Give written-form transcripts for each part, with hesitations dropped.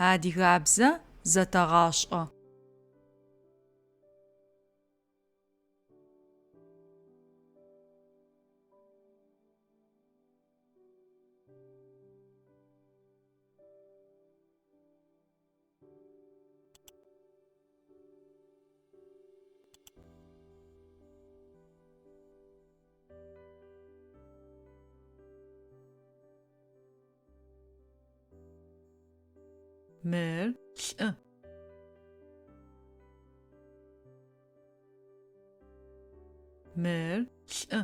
Адыгабзэ зэтэгъашӏэ. Мыр лӏы. Мыр лӏы.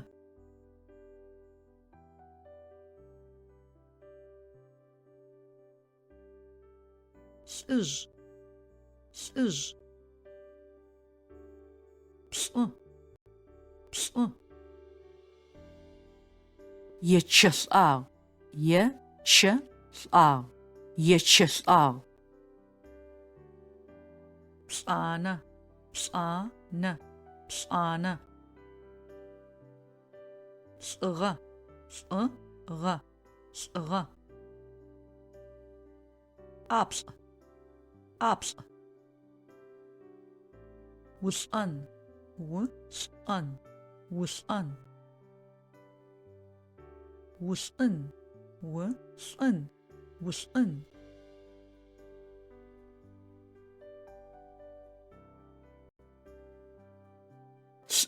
Лӏыжъ. Лӏыжъ. Плӏы. Плӏы. Ечэлӏагъ. Ечэлӏагъ. Ечэлӏагъ. Плӏанэ. Плӏанэ. Плӏанэ. Лӏыгъэ. Лӏыгъэ. Лӏыгъэ. Ӏаплӏы. Ӏаплӏы. Улӏэн. Улӏэн. Улӏэн. Улӏын. Улӏын. Улӏын.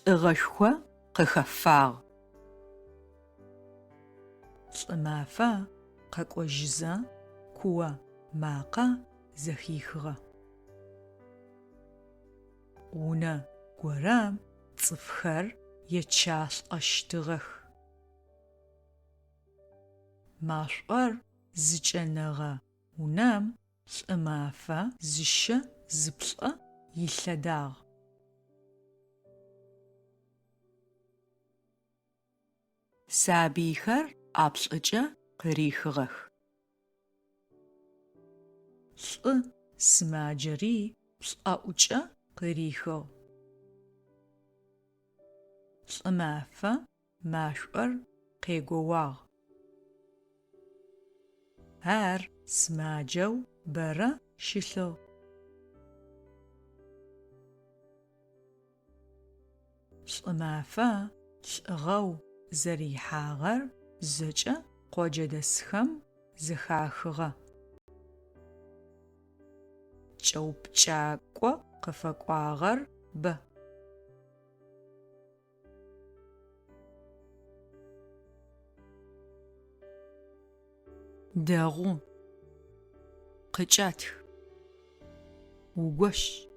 Лӏыгъэшхо къыхэфагъ. Лӏы мафэ къэкӏожьызэ куо макъэ зэхихыгъэ. Унэ горэм цӏыфхэр ечалӏэщтыгъэх. Машӏор зыкӏэнэгъэ унэм лӏы мафэ зыщэ зыплӏэ илъэдагъ. Сабыйхэр ӏаплӏыкӏэ къырихыгъэх. Лӏы сымаджэри плӏэӏукӏэ къырихыгъ. Лӏы мафэ машӏор къегоуагъ. Ар сымаджэу бэрэ щылъыгъ. Лӏы мафэ лӏыгъэу зэрихьагъэр зэкӏэ къоджэдэсхэм зыхахыгъэ. Кӏэупчӏакӏо къыфэкӏуагъэр бэ. Дэгъу. Къыкӏэтх. Угощ.